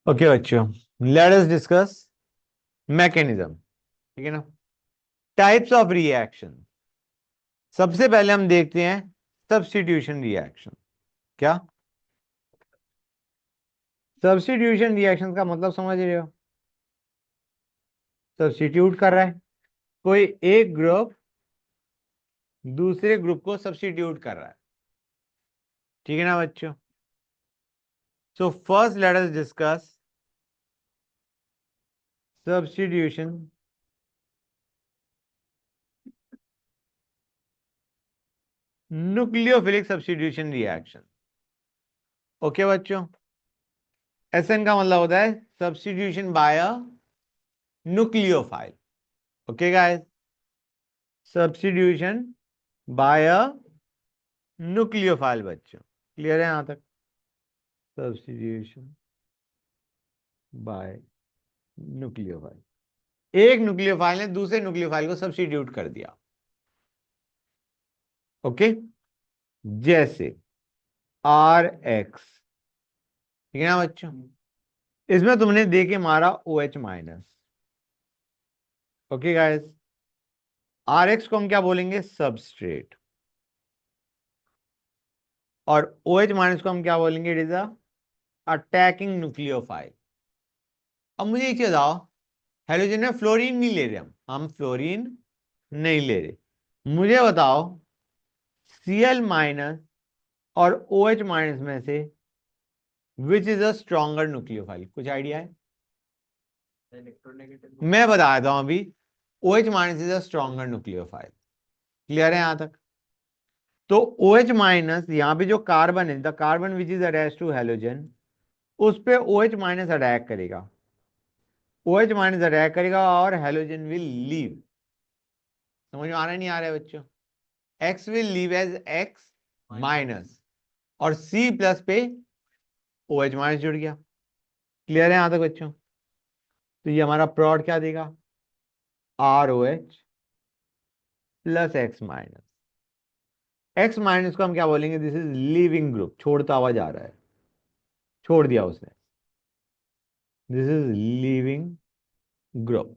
Okay बच्चों, late us discuss mechanism. ठीक है ना। Types of reaction. सबसे पहले हम देखते हैं सब्स्टिट्यूशन रिएक्शन। क्या सब्स्टिट्यूशन रिएक्शन का मतलब समझ रहे हो? सब्स्टिट्यूट कर रहा है कोई एक ग्रुप दूसरे ग्रुप को सब्स्टिट्यूट कर रहा है। ठीक है ना बच्चों। So first let us discuss substitution nucleophilic substitution reaction. Okay बच्चों, एसएन का मतलब होता है substitution by a nucleophile. Okay guys, substitution by a nucleophile. बच्चों क्लियर है यहां तक? सब्स्टिट्यूशन बाय न्यूक्लियोफाइल, एक न्यूक्लियोफाइल ने दूसरे न्यूक्लियोफाइल को सब्स्टिट्यूट कर दिया। ओके, जैसे आर एक्स। ठीक है ना बच्चों, इसमें तुमने दे के मारा O H minus. Okay guys, R X को हम क्या बोलेंगे? सबस्ट्रेट। और ओ एच माइनस को हम क्या बोलेंगे? It is a attacking nucleophile. अब मुझे एक चीज बताओ, हेलोजन में फ्लोरीन नहीं ले रहे हम फ्लोरीन नहीं ले रहे। मुझे बताओ Cl माइनस और OH माइनस में से which is a stronger nucleophile? कुछ आइडिया है? इलेक्ट्रोनेगेटिव मैं बता देता हूं अभी। OH minus is a stronger nucleophile. Clear है यहां तक? तो OH माइनस यहां पे जो कार्बन है, the carbon which is attach to halogen, उस पे OH माइनस अटैक करेगा। OH माइनस अटैक करेगा और हेलोजन विल लीव। समझ में आ रहा है नहीं आ रहा है बच्चों? X will leave as X minus और C प्लस पे OH माइनस जुड़ गया। क्लियर है यहां तक बच्चों? तो ये हमारा प्रोड क्या देगा? ROH plus X minus. X minus को हम क्या बोलेंगे? दिस इज लीविंग ग्रुप, छोड़ता हुआ जा रहा है, छोड़ दिया उसने। This is leaving group.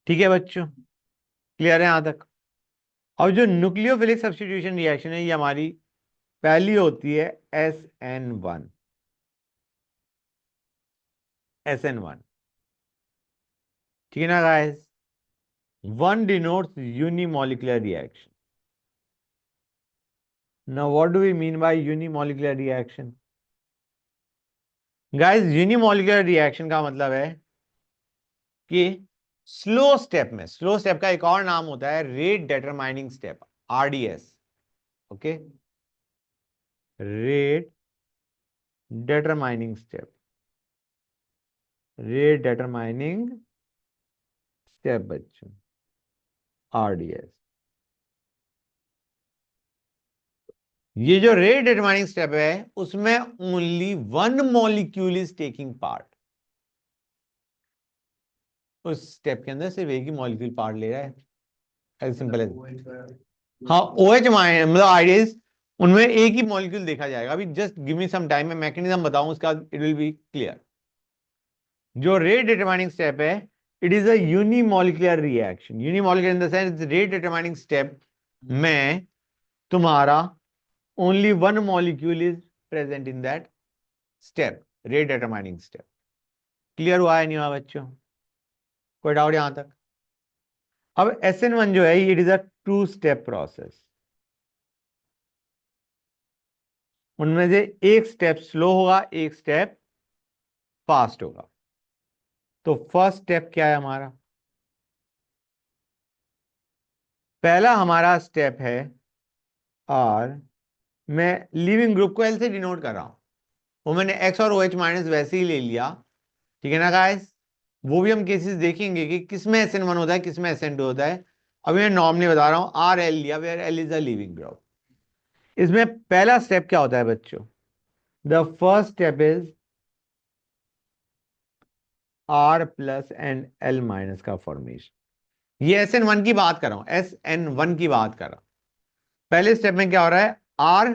ठीक है बच्चों, क्लियर है यहां तक? अब जो न्यूक्लियोफिलिक सब्स्टिट्यूशन रिएक्शन है, ये हमारी पहली होती है SN1। SN1, ठीक है ना guys? One denotes unimolecular reaction. Now what do we mean by unimolecular reaction? Guys, unimolecular reaction का मतलब है कि स्लो स्टेप में, स्लो स्टेप का एक और नाम होता है rate determining step, RDS। Okay, rate determining step, rate determining step बच्चों, RDS। ये जो रेट डिटरमाइनिंग स्टेप है, उसमें only one molecule is taking part. उस स्टेप के अंदर सिर्फ एक ही मॉलिक्यूल पार्ट ले रहा है, एज सिंपल एज। हाँ, OH माइनस मतलब आइडियस, उनमें एक ही मॉलिक्यूल देखा जाएगा। अभी just give me some time, मैं मैकेनिज्म बताऊं उसका, इट विल बी क्लियर। जो रेट डिटरमाइनिंग स्टेप है, it is a unimolecular reaction. Unimolecular in the sense rate determining step में तुम्हारा only one molecule is present in that step, rate determining step. Clear हुआ है नहीं हुआ बच्चों? कोई डाउट यहां तक? अब SN1 जो है, it is a two step process. उनमें से एक स्टेप स्लो होगा, एक स्टेप फास्ट होगा। तो फर्स्ट स्टेप क्या है हमारा? पहला हमारा स्टेप है आर। मैं लिविंग ग्रुप को एल से डिनोट कर रहा हूं, वो मैंने एक्स और ओ एच माइनस वैसे ही ले लिया। ठीक है ना गाइस? वो भी हम केसेस देखेंगे कि किसमें SN1 होता है, किसमें SN2 होता है। अभी मैं नॉर्मली बता रहा हूं, आर एल लिया, where L is a leaving group. इसमें पहला स्टेप क्या होता है बच्चों? The first step is R plus and L minus का फॉर्मेशन। ये SN1 की बात कर रहा हूं, SN1 की बात कर रहा हूं। पहले स्टेप में क्या हो रहा है? आर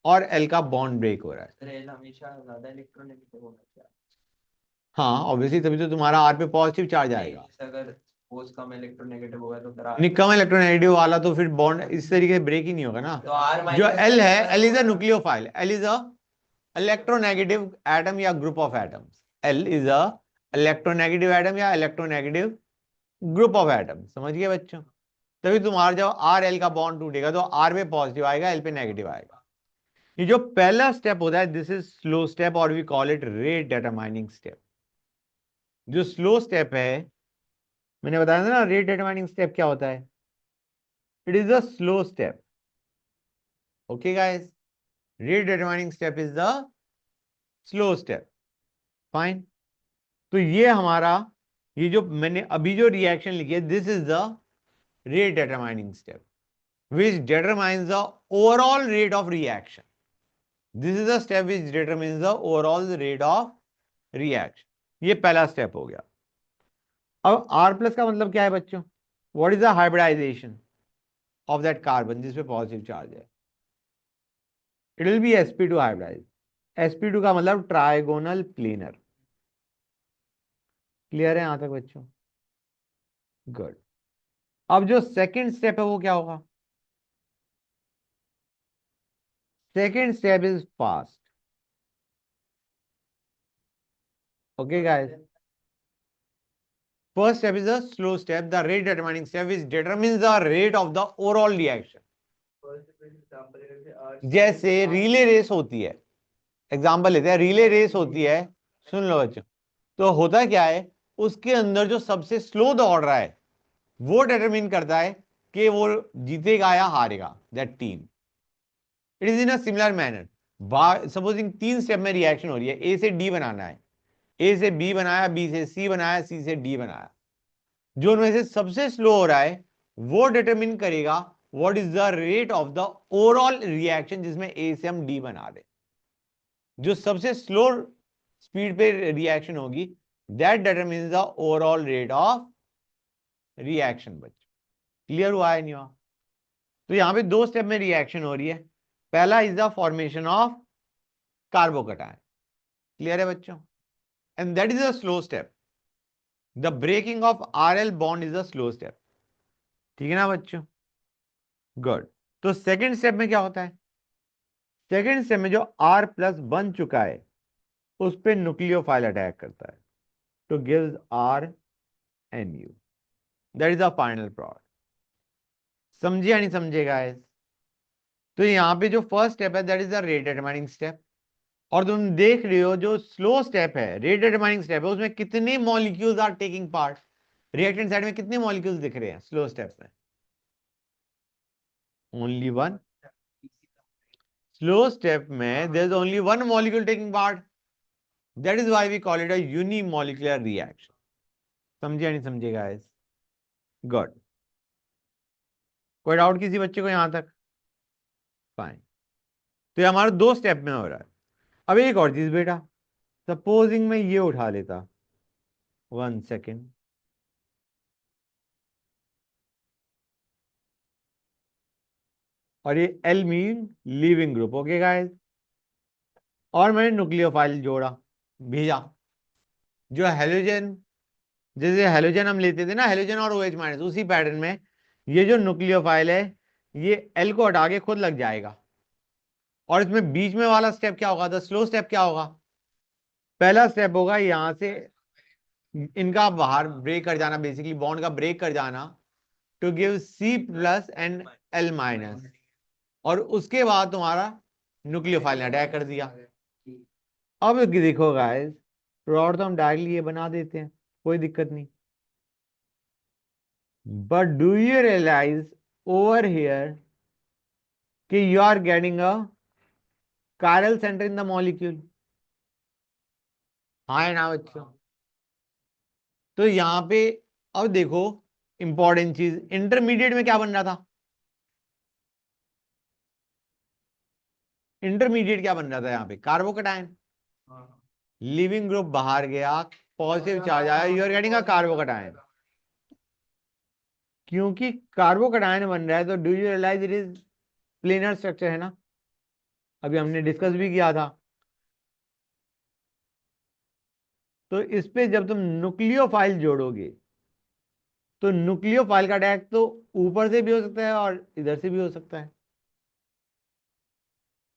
और एल का बॉन्ड ब्रेक हो रहा है। एल हमेशा ज्यादा इलेक्ट्रोनेगेटिव होना चाहिए। हाँ ऑब्वियसली, तभी तो तुम्हारा आर पे पॉजिटिव चार्ज आएगा। अगर फोर्स कम इलेक्ट्रोनेगेटिव होगा तो नहीं, कम इलेक्ट्रोनेगेटिव वाला तो फिर बॉन्ड इस तरीके से ब्रेक ही नहीं होगा ना। तो आर जो एल है, L is a nucleophile, L is a electronegative atom या group of atoms. L is a electronegative atom या इलेक्ट्रोनेगेटिव ग्रुप ऑफ एटम। समझ गए बच्चों? तभी तुम्हारा जब आर एल का बॉन्ड टूटेगा तो आर पे पॉजिटिव आएगा, एल पे नेगेटिव आएगा। ये जो पहला स्टेप होता है, दिस इज स्लो स्टेप और we call it rate determining step. जो स्लो स्टेप है, मैंने बताया था ना रेट डिटरमाइनिंग स्टेप क्या होता है। It is a slow step. Okay guys, rate determining step is the slow step. Fine. तो ये हमारा, ये जो मैंने अभी जो रिएक्शन लिखी है, this is the rate determining step which determines the overall rate of reaction. This is the step which determines the overall rate of reaction. ये पहला स्टेप हो गया। अब R प्लस का मतलब क्या है बच्चों? What is the hybridization of that carbon जिसपे पॉजिटिव चार्ज है? It will be sp2 hybridized. sp2 का मतलब ट्राइगोनल प्लेनर। क्लियर है यहां तक बच्चों? गुड। अब जो सेकंड स्टेप है वो क्या होगा? Second step is fast. Okay guys, first step is a slow step, the rate determining step which determines the rate of the overall reaction. जैसे रिले रेस होती है, एग्जांपल लेते हैं, रिले रेस होती है, सुन लो बच्चों। तो होता क्या है, उसके अंदर जो सबसे स्लो दौड़ रहा है वो डिटरमिन करता है कि वो जीतेगा या हारेगा, that team. It is in a similar manner. Supposing 3 step में रिएक्शन हो रही है, ए से डी बनाना है, ए से बी बनाया, बी से सी बनाया, सी से डी बनाया। जो उनमें से सबसे स्लो हो रहा है वो डिटरमिन करेगा what is the rate of the overall reaction जिसमें ए से हम डी बना रहे। जो सबसे स्लो स्पीड पे रिएक्शन होगी that determines the overall rate of reaction. बच्चों क्लियर हुआ है नहीं हुआ? तो यहां पे 2 स्टेप में रिएक्शन हो रही है। पहला is the formation of carbocation. Clear है बच्चों? And that is a slow step. The breaking of RL bond is a slow step. ठीक है ना बच्चों? गुड। तो सेकंड स्टेप में क्या होता है? सेकंड स्टेप में जो R प्लस बन चुका है उस पर न्यूक्लियोफाइल अटैक करता है तो gives RNU। That is the final product. समझे या नहीं समझे गाइस? तो यहां पे जो फर्स्ट स्टेप है that is the rate determining step. और तुम देख रहे हो जो स्लो स्टेप है, रेट डिटरमाइनिंग स्टेप है, उसमें कितने molecules are taking part? Reactant side में कितने मॉलिक्यूल्स दिख रहे हैं स्लो स्टेप में? Only one. स्लो स्टेप में there is only one molecule taking part. That is why we call it a unimolecular reaction. समझे या नहीं समझे गाइस? गुड। कोई डाउट किसी बच्चे को यहां तक? फाइन। तो ये हमारा 2 स्टेप में हो रहा है। अब एक और चीज बेटा, सपोजिंग मैं ये उठा लेता, 1 सेकेंड, और ये L mean leaving group. Okay guys, और मैंने न्यूक्लियोफाइल जोड़ा, भेजा। जो हेलोजन, जैसे हेलोजन हम लेते थे ना, हेलोजन और OH माइनस, उसी पैटर्न में ये जो न्यूक्लियोफाइल है ये एल को हटा के खुद लग जाएगा। और इसमें बीच में वाला स्टेप क्या होगा? द स्लो स्टेप क्या होगा? पहला स्टेप होगा यहां से इनका बाहर ब्रेक कर जाना, बेसिकली बॉन्ड का ब्रेक कर जाना, to give C plus and L minus. और उसके बाद तुम्हारा न्यूक्लियोफाइल ने अटैक कर दिया। अब देखो गाइस, प्लॉट तो हम डायरेक्टली ये बना देते हैं, कोई दिक्कत नहीं। But do you realise over here कि you are getting a chiral centre in the molecule? हाँ है ना बच्चों? तो यहां पे अब देखो, इंपॉर्टेंट चीज, इंटरमीडिएट में क्या बन रहा था? इंटरमीडिएट क्या बन रहा था यहाँ पे? कार्बोकटायन। लिविंग ग्रुप बाहर गया, पॉजिटिव चार्ज आया, you are getting a carbocation. क्योंकि कार्बोकटायन बन रहा है तो do you realise it is planar structure, है ना? अभी हमने डिस्कस भी किया था। तो इस पे जब तुम न्यूक्लियोफाइल जोड़ोगे तो न्यूक्लियोफाइल का अटैक तो ऊपर से भी हो सकता है और इधर से भी हो सकता है।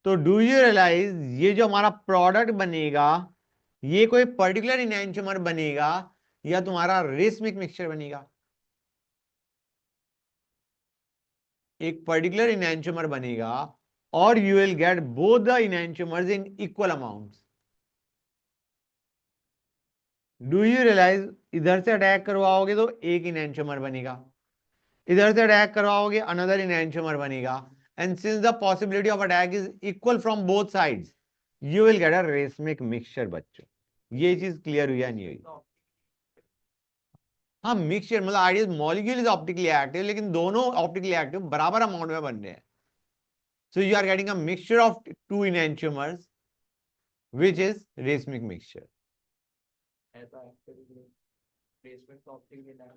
तो डू यू रियलाइज ये जो हमारा प्रोडक्ट बनेगा ये कोई पर्टिकुलर इनैंशियोमर बनेगा या तुम्हारा रेसमिक मिक्सचर बनेगा? एक पर्टिकुलर इनैंशियोमर बनेगा और you will get both the enantiomers in equal amounts. Do you realise इधर से अटैक करवाओगे तो एक इनैंशियोमर बनेगा, इधर से अटैक करवाओगे अनदर इनैंशियोमर बनेगा, and since the possibility of attack is equal from both sides you will gate a racemic mixture. बच्चों ये चीज क्लियर हुई या नहीं हुई? हाँ मिक्सचर मतलब idea molecule is optically active लेकिन दोनों ऑप्टिकली एक्टिव बराबर अमाउंट में बन रहे हैं। So you are getting a mixture of two enantiomers which is racemic mixture.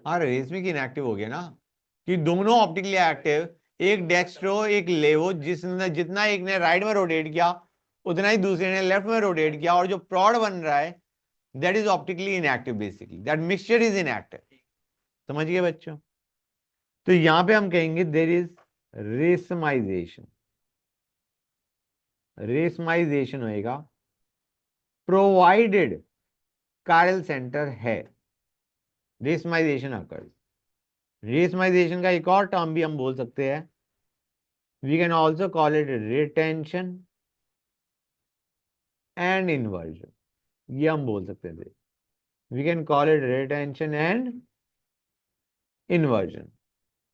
हाँ रेसमिक इनएक्टिव हो गया ना कि दोनों ऑप्टिकली एक्टिव, एक डेक्स्ट्रो एक लेवो, जिसने जितना एक ने राइट में रोटेट किया उतना ही दूसरे ने लेफ्ट में रोटेट किया, और जो प्रॉड बन रहा है that is optically inactive, basically that mixture is inactive. समझ गए बच्चों? तो यहां पे हम कहेंगे देयर इज रेसमाइजेशन। रेसमाइजेशन होएगा प्रोवाइडेड कायरल सेंटर है, रेसमाइजेशन अकर्स। रेसमाइजेशन का एक और टर्म भी हम बोल सकते हैं, we can also call it retention and inversion. ये हम बोल सकते थे, we can call it retention and inversion.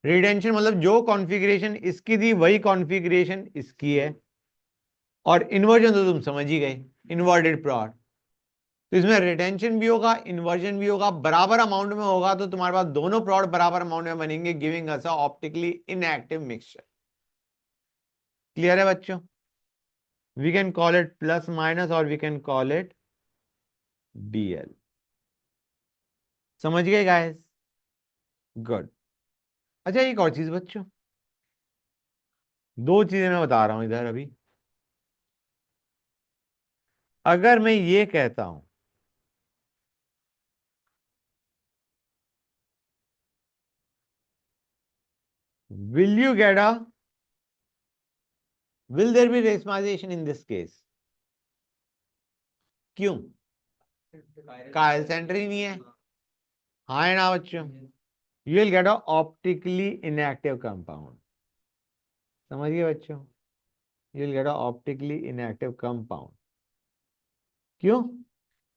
Retention मतलब जो कॉन्फ़िगरेशन इसकी थी वही कॉन्फ़िगरेशन इसकी है, और इन्वर्जन तो तुम समझ ही गए, इन्वर्टेड प्रॉड। तो इसमें रिटेंशन भी होगा इन्वर्जन भी होगा, बराबर अमाउंट में होगा, तो तुम्हारे पास दोनों प्रॉड बराबर अमाउंट में बनेंगे, giving us a optically inactive mixture. Clear है बच्चों? We can call it plus minus और we can call it DL. समझ गए गाइस? गुड। अच्छा एक और चीज बच्चों, दो चीजें मैं बता रहा हूं इधर अभी। अगर मैं ये कहता हूं will you get a, will there be racemisation in this case? क्यों? कायल सेंटर ही नहीं है। हाँ है ना बच्चों? You will get a optically inactive compound. समझ गए बच्चों? You will get a optically inactive compound. क्यों?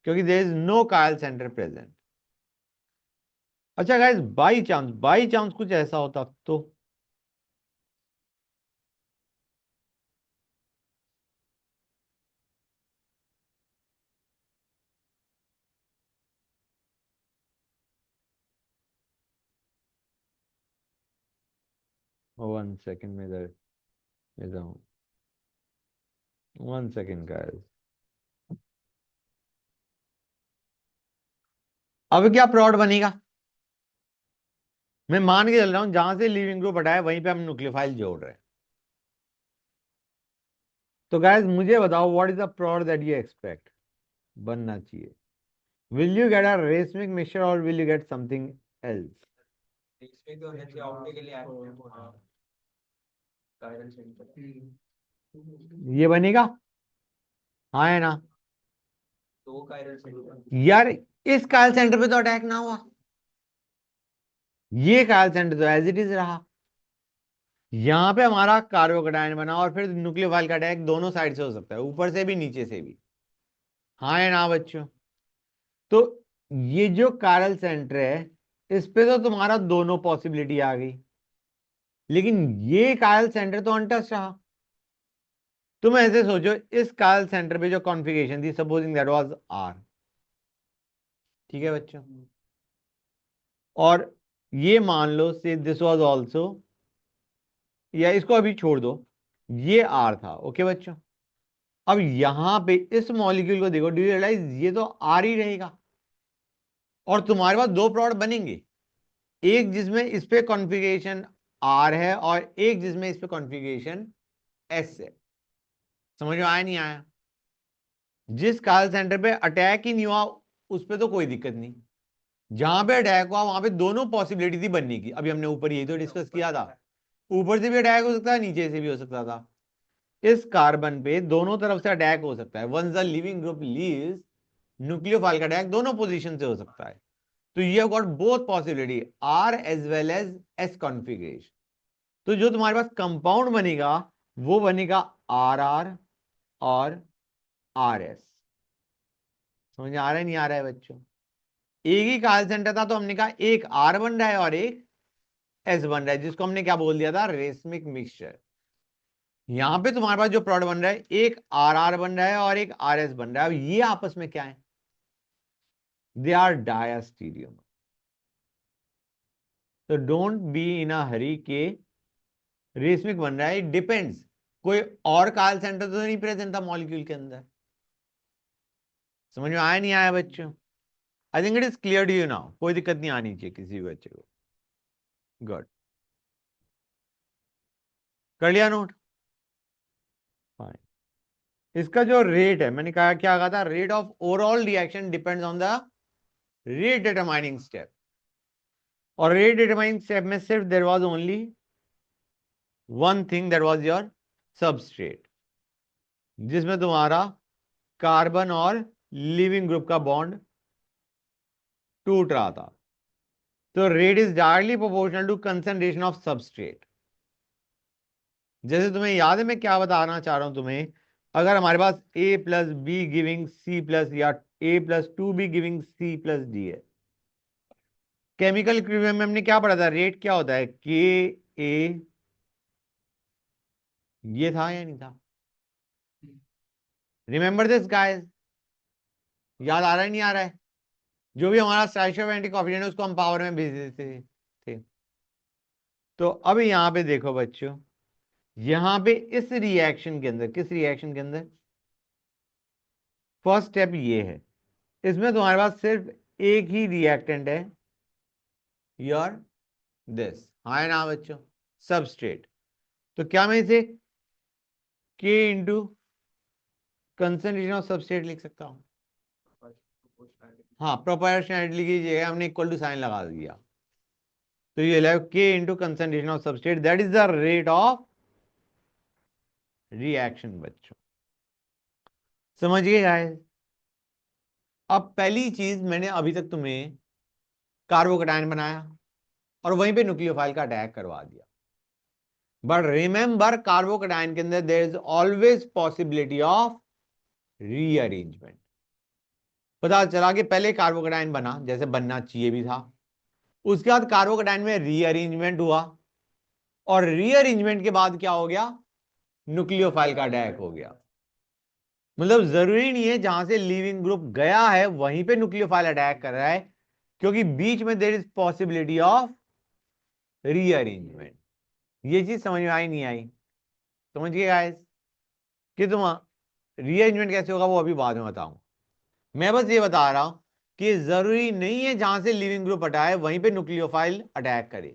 क्योंकि देयर इज नो कायल सेंटर प्रेजेंट। अच्छा गाइस बाई चांस कुछ ऐसा होता तो? वन सेकेंड में इधर जाऊं, वन सेकेंड गाइस। अब क्या प्लॉट बनेगा? मैं मान के चल रहा हूं जहां से लीविंग ग्रुप हटाया वहीं पे हम न्यूक्लियोफाइल जोड़ रहे हैं। तो गाइस मुझे बताओ what is the plot that you expect बनना चाहिए? Will you get a racemic mixture और will you get something else? इसमें तो है कि ऑप्टिकली एक्टिव कायरल सेंटर ये बनेगा? हाँ है ना? दो कायरल सेंटर। यार इस कायल सेंटर पे तो अटैक ना हुआ, ये कायल सेंटर तो एज इट इज रहा। यहां पे हमारा कार्बोकेटायन बना और फिर न्यूक्लियोफाइल का अटैक दोनों साइड से हो सकता है, ऊपर से भी नीचे से भी। हाँ है ना बच्चों? तो ये जो कायरल सेंटर है इस पे तो तुम्हारा दोनों पॉसिबिलिटी आ गई, लेकिन ये कायल सेंटर तो अनटच रहा। तुम ऐसे सोचो इस कायल सेंटर पे जो कॉन्फ़िगरेशन थी, सपोजिंग दैट वाज आर, ठीक है बच्चों, और ये मान लो से दिस वाज आल्सो, या इसको अभी छोड़ दो, ये आर था, ओके बच्चों। अब यहां पे इस मॉलिक्यूल को देखो, डू यू रियलाइज ये तो आर ही रहेगा, और तुम्हारे पास दो प्लॉट बनेंगे, एक जिसमें इस पे कॉन्फ़िगरेशन आर है और एक जिसमें इस पे कॉन्फ़िगरेशन एस है। समझ में आया नहीं आया? जिस काल सेंटर पे अटैक ही नहीं हुआ उस पे तो कोई दिक्कत नहीं, जहां पे अटैक हुआ वहां पे दोनों पॉसिबिलिटी थी बनने की। अभी हमने ऊपर यही तो डिस्कस किया था, ऊपर से भी अटैक हो सकता है, नीचे से भी हो सकता था। इस कार्बन पे दोनों तरफ से अटैक हो सकता है। Once the leaving group leaves, nucleophile का अटैक दोनों पोजीशन से हो सकता है। तो ये got both possibility, R as well as S configuration. तो जो तुम्हारे पास कंपाउंड बनेगा वो बनेगा आर आर और आर एस। समझ आ रहा है नहीं आ रहा है बच्चों? एक ही काल सेंटर था तो हमने कहा एक आर बन रहा है और एक एस बन रहा है, जिसको हमने क्या बोल दिया था, रेसमिक मिक्सचर। यहां पे तुम्हारे पास जो प्रोडक्ट बन रहा है एक आर आर बन रहा है और एक आर एस बन रहा है। अब ये आपस में क्या है, दे आर डायस्टीरियम। तो डोंट बी इन अ हरी के रेसमिक बन रहा है, इट डिपेंड्स, कोई और काल सेंटर तो नहीं प्रेजेंट था मॉलिक्यूल के अंदर। समझ में आया नहीं आया बच्चों? I think it is clear to you now, कोई दिक्कत नहीं आनी चाहिए किसी भी बच्चे को। गुड, कर लिया नोट? फाइन। इसका जो रेट है, मैंने कहा क्या कहा था, rate of overall reaction depends on the rate determining step. और रेट डिटरमाइनिंग स्टेप में सिर्फ there was only one thing, that was your substrate, जिसमें तुम्हारा कार्बन और लिविंग ग्रुप का बॉन्ड टूट रहा था। तो rate is directly proportional to concentration of substrate. जैसे तुम्हें याद है मैं क्या बताना चाह रहा हूं तुम्हें, अगर हमारे पास a plus B giving C plus, या a plus two B giving C plus D है, केमिकल इक्विलिब्रियम में हमने क्या पढ़ा था, रेट क्या होता है, के ए, ये था या नहीं था? Remember this guys? याद आ रहा है नहीं आ रहा है? जो भी हमारा स्टाइशियोमेट्रिक कोएफिशिएंट है उसको हम पावर में भेज देते थे। तो अब यहां पे देखो बच्चों, यहां पे इस रिएक्शन के अंदर, किस रिएक्शन के अंदर, फर्स्ट स्टेप ये है, इसमें तुम्हारे पास सिर्फ एक ही रिएक्टेंट है, योर दिस, हाँ ना बच्चों, सबस्ट्रेट। तो क्या मैं इसे K into concentration of substrate लिख सकता हूं? हाँ, प्रोपोर्शनैलिटी की जगह हमने इक्वल टू साइन लगा दिया, तो ये लगा K into concentration of substrate, that is the rate of reaction बच्चों। समझ गए गाइस? अब पहली चीज, मैंने अभी तक तुम्हें कार्बोकैटायन बनाया और वहीं पे न्यूक्लियोफाइल का अटैक करवा दिया। बट रिमेंबर, कार्बोकैटायन के अंदर there is always possibility of rearrangement. पता चला कि पहले कार्बोकैटायन बना जैसे बनना चाहिए भी था, उसके बाद कार्बोकैटायन में रीअरेंजमेंट हुआ, और रीअरेंजमेंट के बाद क्या हो गया, न्यूक्लियोफाइल का अटैक हो गया। मतलब जरूरी नहीं है जहां से लिविंग ग्रुप गया है वहीं पे न्यूक्लियोफाइल अटैक कर रहा है, क्योंकि बीच में there is possibility of rearrangement. ये चीज समझ में आई नहीं आई? समझ गए गाइस? कि तुम रीअरेंजमेंट कैसे होगा वो अभी बाद में बताऊं, मैं बस ये बता रहा हूं कि जरूरी नहीं है जहां से लिविंग ग्रुप हटाए वहीं पे न्यूक्लियोफाइल अटैक करे,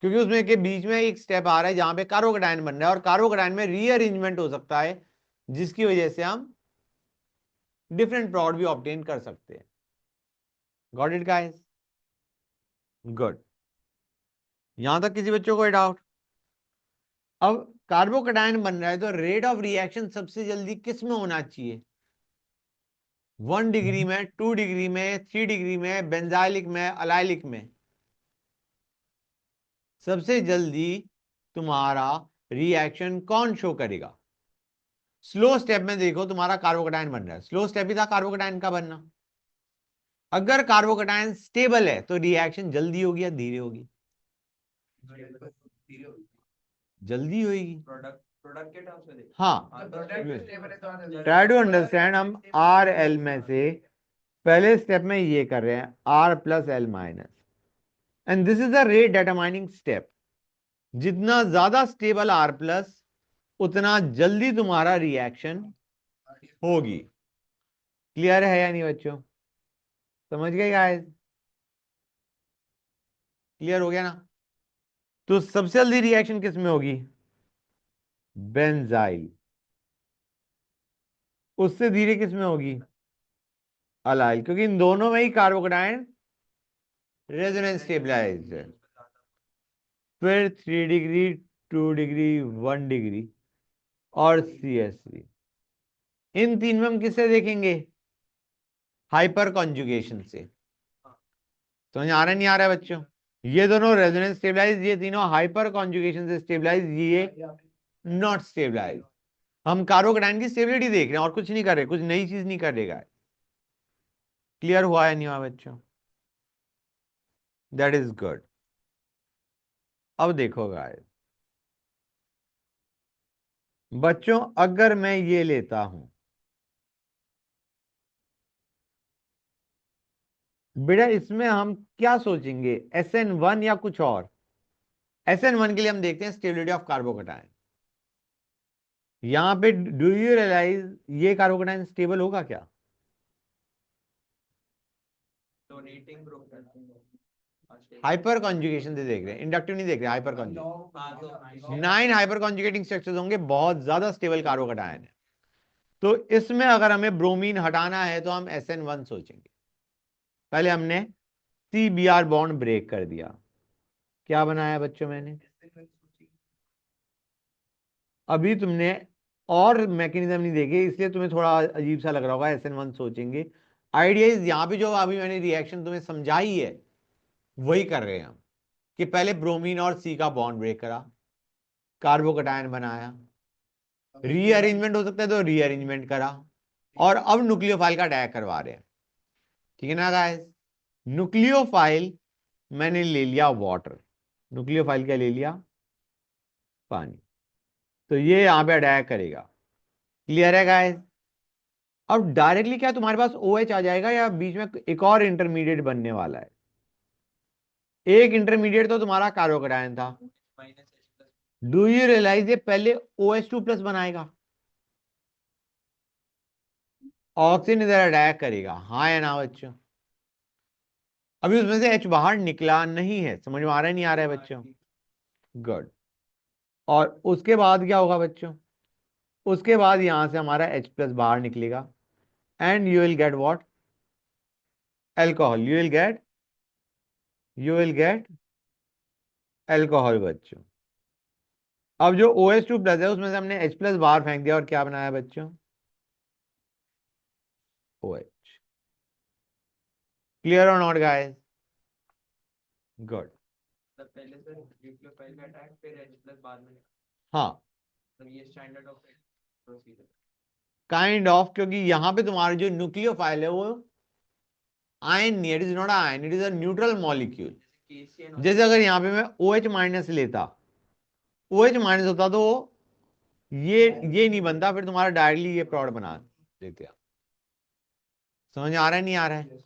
क्योंकि उसमें के बीच में एक स्टेप आ रहा है जहां पे कार्बोकैटायन बन रहा है, और कार्बोकैटायन में रीअरेंजमेंट हो सकता है, जिसकी वजह से हम डिफरेंट प्रोडक्ट भी ऑब्टेन कर सकते हैं। Got it guys? गुड। यहां तक किसी बच्चों को डाउट? अब कार्बोकैटायन बन रहा है तो रेट ऑफ रिएक्शन सबसे जल्दी किस में होना चाहिए, 1 डिग्री में, 2 डिग्री में, 3 डिग्री में, बेंजाइलिक में, अलाइलिक में? सबसे जल्दी तुम्हारा रिएक्शन कौन शो करेगा? स्लो स्टेप में देखो, तुम्हारा कार्बोकैटायन बन रहा है, स्लो स्टेप ही था कार्बोकैटायन का बनना। अगर कार्बोकैटायन स्टेबल है तो रिएक्शन जल्दी होगी या धीरे होगी? जल्दी होगी। प्रोडक्ट प्रोडक्ट के टर्म्स में देखो। हाँ, प्रोडक्ट ट्राई टू अंडरस्टैंड, हम आर एल में से पहले स्टेप में ये कर रहे हैं, R plus L minus, and this is the rate determining step. जितना ज्यादा स्टेबल आर प्लस उतना जल्दी तुम्हारा रिएक्शन होगी। क्लियर है या नहीं बच्चों? समझ गए गाइस? क्लियर हो गया ना? तो सबसे जल्दी रिएक्शन किस में होगी, बेंजाइल। उससे धीरे किस में होगी? अलाइल, क्योंकि इन दोनों में ही कार्बोकेटायन रेजोनेंस स्टेबलाइज्ड है। फिर 3 डिग्री, 2 डिग्री, 1 डिग्री और CH3। इन तीन में हम किससे देखेंगे? हाइपर कॉन्जुगेशन से। समझ आ रहा नहीं आ रहा है बच्चों? ये दोनों रेजोनेंस स्टेबलाइज, ये तीनों हाइपर कॉन्जुगेशन से स्टेबलाइज, ये नॉट स्टेबलाइज। हम कार्बोकेटायन की स्टेबिलिटी देख रहे हैं और कुछ नहीं कर रहे, कुछ नई चीज नहीं करेगा। क्लियर हुआ है नहीं हुआ बच्चों? That is good. अब देखो गाइस बच्चों, अगर मैं ये लेता हूं बेटा, इसमें हम क्या सोचेंगे, SN1 या कुछ और? SN1 के लिए हम देखते हैं स्टेबिलिटी ऑफ कार्बोकेटायन। यहां पे डू यू रियलाइज ये कार्बोकेटायन स्टेबल होगा क्या? डोनेटिंग ग्रुप हाइपर कॉन्जुगेशन से देख रहे हैं, इंडक्टिव नहीं देख रहे, hyper conjugation. 9 hyper conjugating structures होंगे, बहुत ज्यादा स्टेबल कार्बोकेटायन है। तो इसमें अगर हमें ब्रोमीन हटाना है तो हम SN1 सोचेंगे। पहले हमने CBr बॉन्ड ब्रेक कर दिया। क्या बनाया बच्चों मैंने? अभी तुमने और मैकेनिज्म नहीं देखे, इसलिए तुम्हें थोड़ा अजीब सा लग रहा होगा, SN1 सोचेंगे। आइडिया इज यहां पे जो अभी मैंने रिएक्शन तुम्हें समझाई है वही कर रहे हैं हम, कि पहले ब्रोमीन और C का बॉन्ड ब्रेक करा, कार्बोकेटायन बनाया, रीअरेंजमेंट हो सकता है तो रीअरेंजमेंट करा, और अब न्यूक्लियोफाइल का अटैक करवा रहे हैं। ठीक है ना गाइस? न्यूक्लियोफाइल मैंने ले लिया वाटर, न्यूक्लियोफाइल क्या ले लिया? पानी। तो ये यहां पे अटैक करेगा। क्लियर है गाइस? अब डायरेक्टली क्या तुम्हारे पास OH आ जाएगा या बीच में एक और इंटरमीडिएट बनने वाला है? एक इंटरमीडिएट तो तुम्हारा कार्बोकेटायन था। डू यू रियलाइज ये पहले OH2+ बनाएगा, ऑक्सीजन इधर अटैक करेगा, हाँ या ना बच्चों? अभी उसमें से H बाहर निकला नहीं है, समझ में आ रहा है नहीं आ रहा है बच्चों? गुड। और उसके बाद क्या होगा बच्चों? उसके बाद यहां से हमारा H+ बाहर निकलेगा, and you will get what? Alcohol. You will gate alcohol बच्चों। अब जो OH2+ है उसमें से हमने H+ बाहर फेंक दिया और क्या बनाया बच्चों? OH। क्लियर और नॉट गाइस? गुड। पहले से न्यूक्लियोफाइल का अटैक फिर H+ बाद में। हाँ, तो ये standard of procedure kind of, क्योंकि यहां पे तुम्हारा जो न्यूक्लियोफाइल है वो आयन नहीं, it is not ion, it is a neutral molecule. KCN जैसे अगर यहाँ पे मैं OH- लेता, OH- होता तो ये नहीं बनता, फिर तुम्हारा डायरेक्टली ये प्रोडक्ट बना देते हैं। समझ आ रहा है नहीं आ रहा है?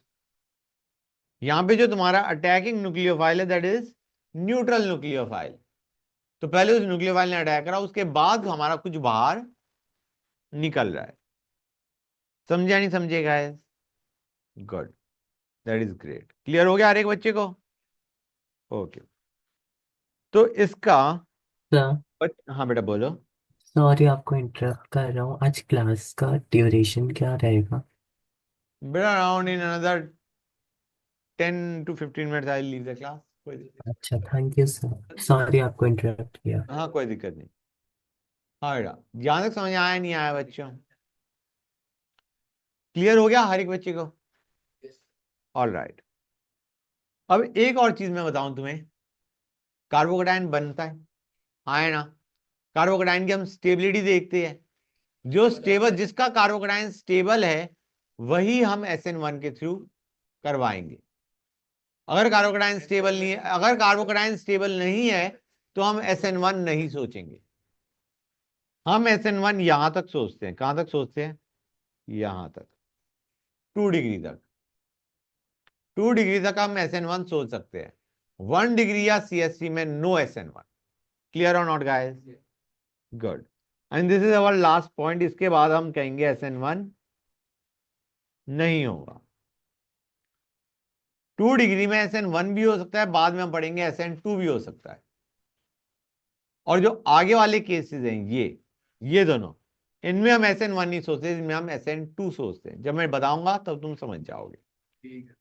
यहां पे जो तुम्हारा अटैकिंग न्यूक्लियोफाइल है दैट इज न्यूट्रल न्यूक्लियोफाइल। तो पहले उस न्यूक्लियोफाइल ने अटैक करा, उसके बाद हमारा कुछ बाहर निकल रहा है। समझे नहीं समझे guys? Good, that is great. Clear हो गया हर एक बच्चे को? ओके। तो इसका सर, हाँ बेटा बोलो। सॉरी आपको इंटरप्ट कर रहा हूँ। आज क्लास का ड्यूरेशन क्या रहेगा? बेटा around in another 10 to 15 minutes I leave the class. कोई दिक्कत? अच्छा, थैंक यू सर, सॉरी आपको इंटरप्ट किया। हाँ कोई दिक्कत नहीं। हाँ बेटा, जहां तक समझ आया नहीं आया बच्चों? क्लियर हो गया हर एक बच्चे को? All right. अब एक और चीज मैं बताऊं तुम्हें, कार्बोकेटायन बनता है, हाँ है ना? कार्बोकेटायन की हम स्टेबिलिटी देखते हैं, जो स्टेबल, जिसका कार्बोकेटायन स्टेबल है वही हम SN1 के थ्रू करवाएंगे। अगर कार्बोकेटायन स्टेबल नहीं है, अगर कार्बोकेटायन स्टेबल नहीं है तो हम SN1 नहीं सोचेंगे। हम SN1 यहां तक सोचते हैं, कहां तक सोचते हैं? यहां तक, 2 डिग्री तक। 2 डिग्री तक हम SN1 सोच सकते हैं। 1 डिग्री या CH3 में नो SN1। क्लियर और not guys? Good. And this is our last point, इसके बाद हम कहेंगे SN1 नहीं होगा। 2 डिग्री में SN1 भी हो सकता है, बाद में हम पढ़ेंगे SN2 भी हो सकता है। और जो आगे वाले केसेस हैं ये दोनों, इनमें हम SN1 नहीं सोचते, इनमें हम SN2 सोचते हैं। जब मैं बताऊंगा तब तुम समझ जाओगे। ठीक है।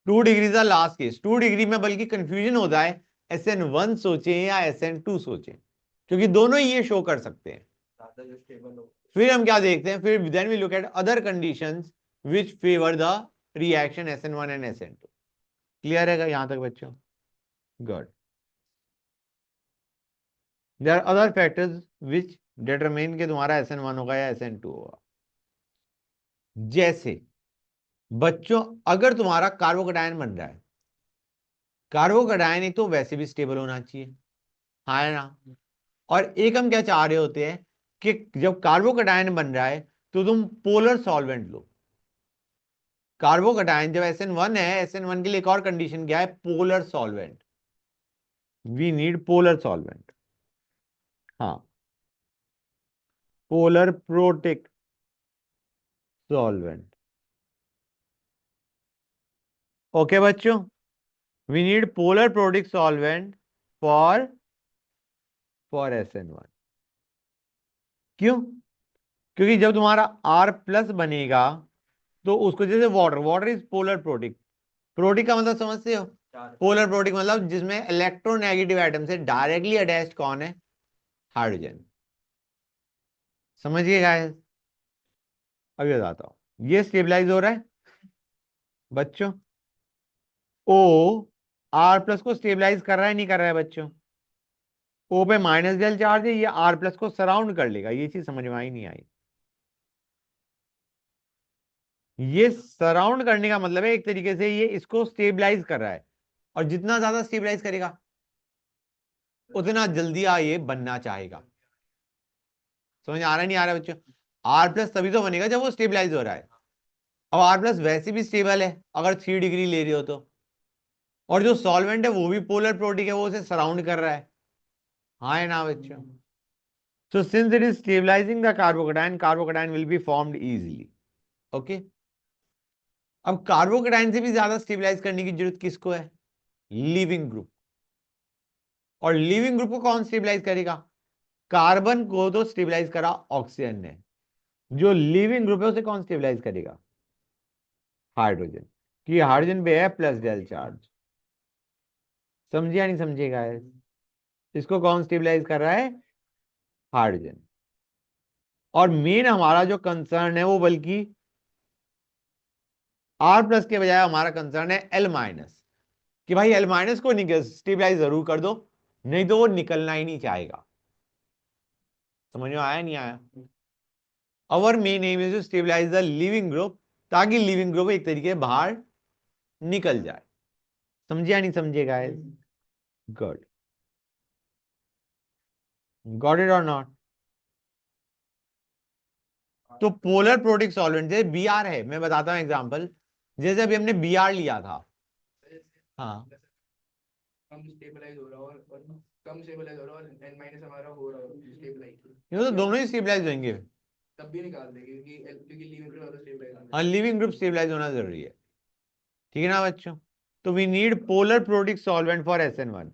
2 डिग्री का लास्ट केस, 2 डिग्री में बल्कि कंफ्यूजन होता है SN1 सोचें या SN2 सोचें, क्योंकि दोनों ही ये शो कर सकते हैं। ज्यादा जो स्टेबल हो। फिर हम क्या देखते हैं, फिर then we look at other conditions which favour the reaction SN1 and SN2। Clear है यहां तक बच्चों? Good. There are other factors which determine कि तुम्हारा SN1 होगा या SN2 होगा। जैसे बच्चों, अगर तुम्हारा कार्बोकैटायन बन रहा है, कार्बोकैटायन एक तो वैसे भी स्टेबल होना चाहिए, हाँ है ना। और एक हम क्या चाह रहे होते हैं कि जब कार्बोकैटायन बन रहा है तो तुम पोलर सॉल्वेंट लो। कार्बोकैटायन जब SN1 है, SN1 के लिए एक और कंडीशन क्या है, polar solvent. We need polar solvent, हाँ, पोलर प्रोटिक सॉल्वेंट। ओके बच्चों, we need polar protic solvent for SN1। क्यों? क्योंकि जब तुम्हारा R प्लस बनेगा तो उसको, जैसे water, water is polar protic. Protic का मतलब समझते हो? पोलर प्रोटिक मतलब जिसमें इलेक्ट्रोनेगेटिव एटम से डायरेक्टली अटैच्ड कौन है? हाइड्रोजन। समझिए गाइस, अभी बताता हूं। ये स्टेबलाइज हो रहा है बच्चों, ओ आर प्लस को स्टेबलाइज कर रहा है नहीं कर रहा है बच्चों? ओ पे माइनस डेल चार्ज है, ये आर प्लस को सराउंड कर लेगा। ये चीज समझ में आई नहीं आई? ये सराउंड करने का मतलब है एक तरीके से ये इसको स्टेबलाइज कर रहा है, और जितना ज्यादा स्टेबलाइज करेगा उतना जल्दी ये बनना चाहेगा। समझ आ रहा है नहीं आ रहा है बच्चों? आर प्लस तभी तो बनेगा जब वो स्टेबलाइज हो रहा है। अब आर प्लस वैसे भी स्टेबल है अगर 3 डिग्री ले रहे हो तो, और जो सॉल्वेंट है वो भी पोलर प्रोटिक है, वो उसे सराउंड कर रहा है, हाँ है ना बच्चों? So since it is stabilizing the carbocation, carbocation will be formed easily. Okay? अब कार्बोकेटाइन से भी ज्यादा स्टेबलाइज करने की जरूरत किसको है? Leaving group. और लिविंग ग्रुप को कौन स्टेबलाइज करेगा? कार्बन को तो स्टेबलाइज करा ऑक्सीजन ने, जो लिविंग ग्रुप है उसे कौन स्टेबलाइज करेगा? हाइड्रोजन। कि हाइड्रोजन पे है प्लस डेल चार्ज। समझिए नहीं समझिएगा? इसको कौन स्टेबलाइज कर रहा है? हाइड्रोजन। और मेन हमारा जो कंसर्न है वो बल्कि आर प्लस के बजाय हमारा कंसर्न है एल माइनस, कि भाई एल माइनस को स्टेबलाइज जरूर कर दो, नहीं तो वो निकलना ही नहीं चाहेगा। समझ में आया नहीं आया? Our main aim is to stabilise the leaving group, ताकि लिविंग ग्रुप एक तरीके बाहर निकल जाए। समझिए नहीं समझिएगा? गुड। गॉट इट और नॉट? तो पोलर प्रोटिक सॉल्वेंट जैसे बी आर है, मैं बताता हूं एग्जांपल। जैसे अभी हमने बी आर लिया था, हाँ, कम स्टेबलाइज हो रहा और कम स्टेबलाइज हो रहा और n माइनस हमारा हो रहा है स्टेबलाइज, ये तो दोनों ही स्टेबलाइज होंगे। तब भी निकाल देंगे क्योंकि लिविंग ग्रुप ज्यादा स्टेबलाइज होना हाँ, है। लिविंग ग्रुप स्टेबलाइज होना जरूरी है, ठीक है ना बच्चों? तो we need polar protic solvent for SN1,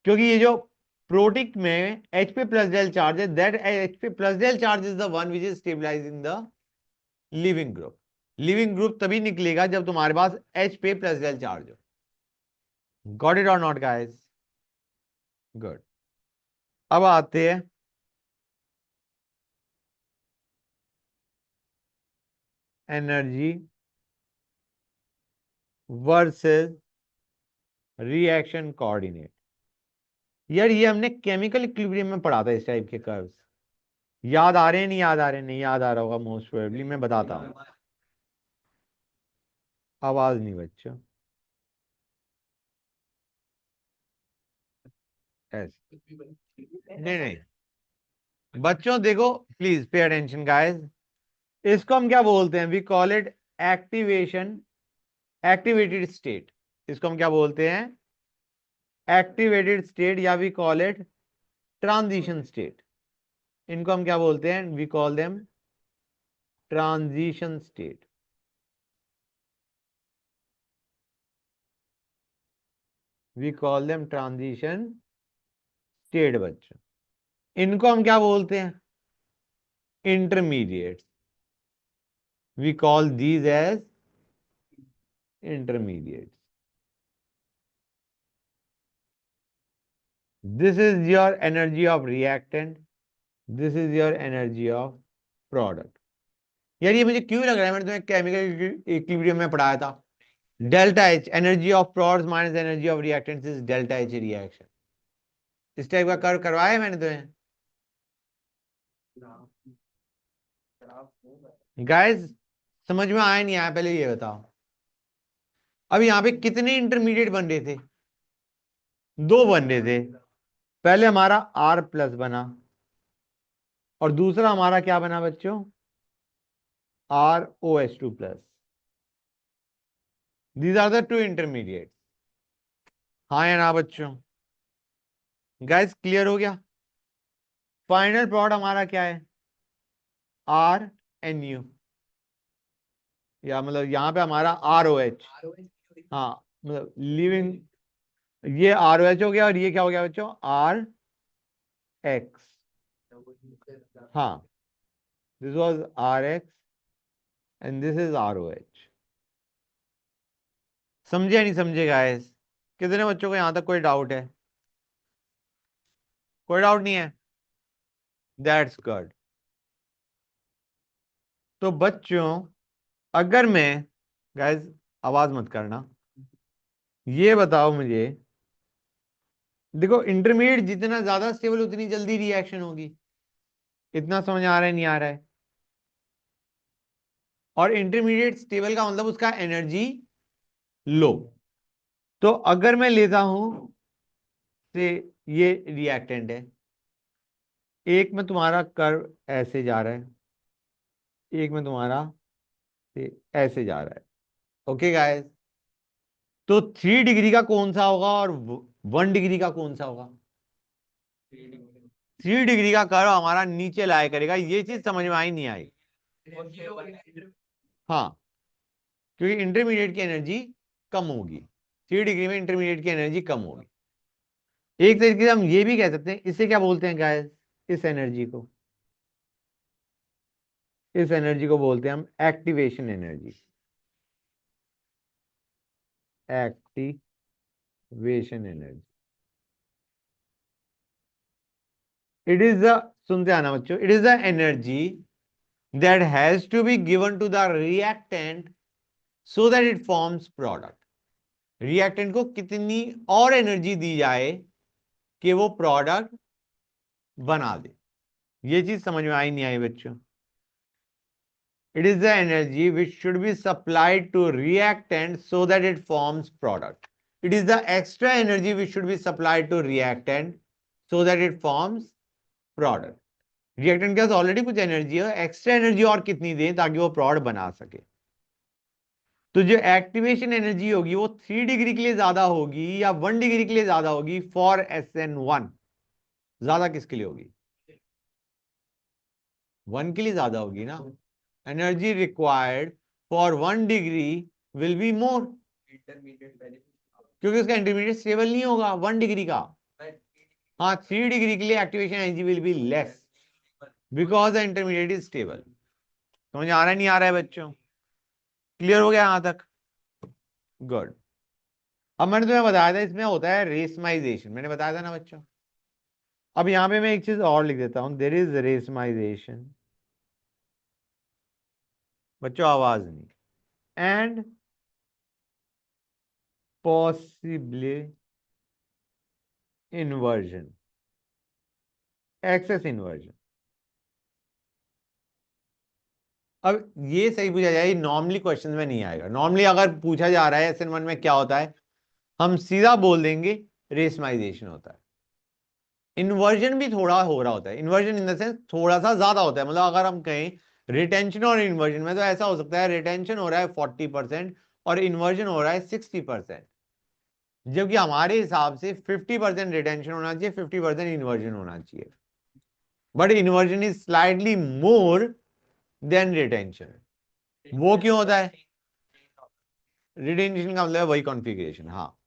क्योंकि ये जो प्रोटिक में Hp प्लस डेल चार्ज है, that Hp plus del charge is the one which is stabilising the leaving group. Leaving group तभी निकलेगा जब तुम्हारे पास Hp प्लस डेल चार्ज हो। गॉट इट और नॉट गाइस? गुड। अब आते हैं एनर्जी वर्सेस रिएक्शन कोऑर्डिनेट। यार ये हमने केमिकल इक्विलिब्रियम में पढ़ा था, इस टाइप के कर्व्स। याद आ रहे हैं नहीं याद आ रहे हैं? नहीं याद आ रहा होगा मोस्ट प्रोबेबली, मैं बताता हूं। आवाज नहीं बच्चों, ऐसे नहीं नहीं बच्चों, देखो प्लीज पे अटेंशन गाइस। इसको हम क्या बोलते हैं? We call it activation, activated state. इसको हम क्या बोलते हैं? एक्टिवेटेड स्टेट, या we call it transition state. इनको हम क्या बोलते हैं? We call them transition state. We call them transition state बच्चों। इनको हम क्या बोलते हैं? intermediates. We call these as intermediates. This is your energy of reactant. This is your energy of product. यार ये मुझे क्यों लग रहा है, मैंने तुम्हें केमिकल इक्विलिब्रियम में पढ़ाया था, delta H, energy of products minus energy of reactants is delta H reaction. इस टाइप का कर्व करवाया है मैंने तुम्हें गाइस? समझ में आया नहीं आया पहले ये बताओ. अब यहाँ पे कितने इंटरमीडिएट बन रहे थे? 2 बन रहे थे. पहले हमारा R प्लस बना और दूसरा हमारा क्या बना बच्चों? ROH2 plus. These are the 2 intermediate. हाँ या ना बच्चों? गाइस क्लियर हो गया? फाइनल प्रोडक्ट हमारा क्या है? RNU, या मतलब यहाँ पे हमारा ROH. हाँ मतलब लिविंग, ये ROH हो गया और ये क्या हो गया बच्चों? RX. हाँ, this was RX and this is ROH. समझे या नहीं समझे गाइस? कितने बच्चों को यहां तक कोई डाउट है? कोई डाउट नहीं है? That's good. तो बच्चों अगर मैं, गाइस आवाज मत करना, ये बताओ मुझे, देखो इंटरमीडिएट जितना ज्यादा स्टेबल उतनी जल्दी रिएक्शन होगी. इतना समझ आ रहा है नहीं आ रहा है? और इंटरमीडिएट स्टेबल का मतलब उसका एनर्जी लो. तो अगर मैं लेता हूं से ये रिएक्टेंट है, एक में तुम्हारा कर्व ऐसे जा रहा है, एक में तुम्हारा से ऐसे जा रहा है. Okay guys? तो 3 डिग्री का कौन सा होगा और 1 डिग्री का कौन सा होगा? 3 डिग्री का कर्व हमारा नीचे लाया करेगा. ये चीज समझ में आई नहीं आई? हाँ, क्योंकि इंटरमीडिएट की एनर्जी कम होगी. 3 डिग्री में इंटरमीडिएट की एनर्जी कम होगी. एक तरीके से हम ये भी कह सकते हैं, इसे क्या बोलते हैं गाइस? इस एनर्जी को बोलते हैं हम activation energy. Activation energy. It is the, सुनते आना बच्चों, it is the energy that has to be given to the reactant so that it forms product. reactant को कितनी और एनर्जी दी जाए कि वो प्रोडक्ट बना दे. ये चीज समझ में आई नहीं आई बच्चों? It is the energy which should be supplied to reactant so that it forms product. It is the extra energy which should be supplied to reactant so that it forms product. Reactant के पास already कुछ energy है, extra energy और कितनी दें ताकि वो product बना सके. तो जो एक्टिवेशन एनर्जी होगी वो 3 डिग्री के लिए ज्यादा होगी या 1 डिग्री के लिए ज्यादा होगी? फॉर SN1 ज्यादा किसके लिए होगी? 1 के लिए ज्यादा होगी ना. Energy required for 1 degree will be more, क्योंकि उसका इंटरमीडिएट स्टेबल नहीं होगा 1 डिग्री का. हाँ, 3 डिग्री के लिए activation energy will be less because the intermediate is stable. समझ आ रहा है नहीं आ रहा है बच्चों? क्लियर हो गया यहां तक? गुड. अब मैंने तुम्हें बताया था इसमें होता है रेसमाइजेशन, मैंने बताया था ना बच्चों. अब यहां पे मैं एक चीज और लिख देता हूं, देयर इज रेसमाइजेशन. बच्चों आवाज नहीं. And possibly inversion, excess inversion. अब ये सही पूछा जाए, नॉर्मली क्वेश्चन में नहीं आएगा. नॉर्मली अगर पूछा जा रहा है SN1 में क्या होता है, हम सीधा बोल देंगे रेसमाइजेशन होता है. इन्वर्जन भी थोड़ा हो रहा होता है. इन्वर्जन इन द सेंस थोड़ा सा ज्यादा होता है. मतलब अगर हम कहें रिटेंशन और इन्वर्जन में, तो ऐसा हो सकता है रिटेंशन हो रहा है 40% और इन्वर्जन हो रहा है 60%, जबकि हमारे हिसाब से 50% रिटेंशन होना चाहिए, 50% इन्वर्जन होना चाहिए. But inversion is slightly more than retention. वो क्यों होता है? रिटेंशन का मतलब है वही कॉन्फ़िगरेशन. हाँ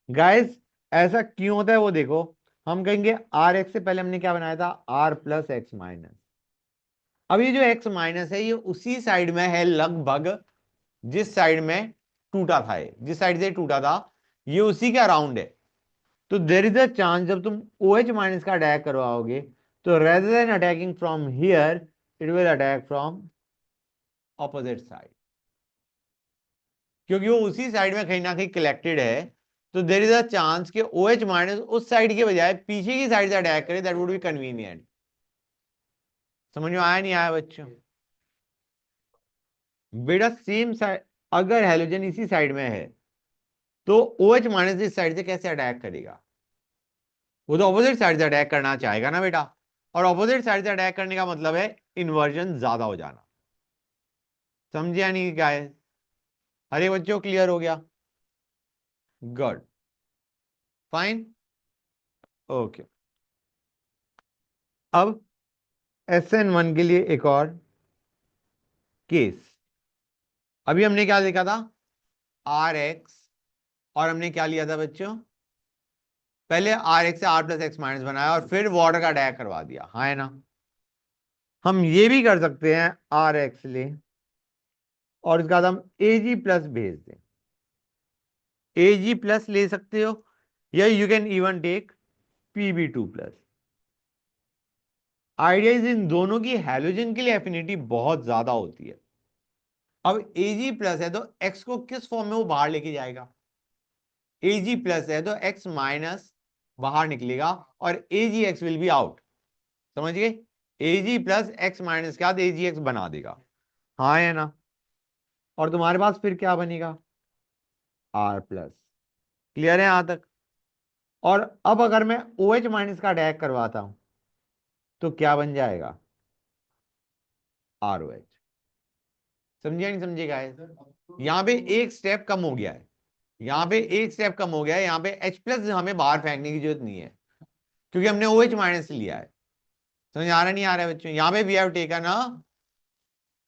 गाइस, ऐसा क्यों होता है वो देखो. हम कहेंगे RX से पहले हमने क्या बनाया था? R plus x minus. अब ये जो x माइनस है ये उसी साइड में है लगभग जिस साइड में टूटा था, ये जिस साइड से टूटा था ये उसी के अराउंड है। तो देर इज अ चांस जब तुम OH माइनस का अटैक करवाओगे तो rather than attacking from here it will attack from opposite side, क्योंकि वो उसी साइड में कहीं ना कहीं कलेक्टेड है। तो देर इज अ चांस कि OH माइनस उस साइड के बजाय पीछे की साइड से अटैक करे, दैट वुड बी कन्वीनियंट। समझ में आया नहीं आया बच्चों? बेटा सेम साइड, अगर हेलोजन इसी साइड में है तो OH माइनस इस साइड से कैसे अटैक करेगा? वो तो ऑपोजिट साइड से अटैक करना चाहेगा ना बेटा, और ऑपोजिट साइड से अटैक करने का मतलब है इन्वर्जन ज्यादा हो जाना। समझिया नहीं क्या है? अरे बच्चों क्लियर हो गया? Good, fine, okay. अब SN1 के लिए एक और केस। अभी हमने क्या देखा था? RX, और हमने क्या लिया था बच्चों? पहले RX से R प्लस एक्स माइनस बनाया और फिर वाटर का अटैक करवा दिया, हाँ है ना? हम ये भी कर सकते हैं, RX ले और इसके बाद हम AG प्लस भेज दें। AG प्लस ले सकते हो या you can even take PB2 plus. Idea is इन दोनों की हैलोजन के लिए एफिनिटी बहुत ज्यादा होती है। अब Ag प्लस है तो x को किस फॉर्म में वो बाहर लेके जाएगा? Ag प्लस है तो x माइनस बाहर निकलेगा और AgX विल बी आउट। समझ गए? Ag प्लस एक्स माइनस के बाद AgX बना देगा, हाँ है ना? और तुम्हारे पास फिर क्या बनेगा? R plus. क्लियर है यहां तक? और अब अगर मैं OH माइनस का अटैक करवाता हूं तो क्या बन जाएगा? ROH। समझिए नहीं समझे गाइस? यहां पे एक स्टेप कम हो गया है, यहां पे एक स्टेप कम हो गया है। यहां पे H प्लस हमें बाहर फेंकने की जरूरत नहीं है क्योंकि हमने OH माइनस लिया है। समझ आ रहा नहीं आ रहा है बच्चों? यहां पे we have taken a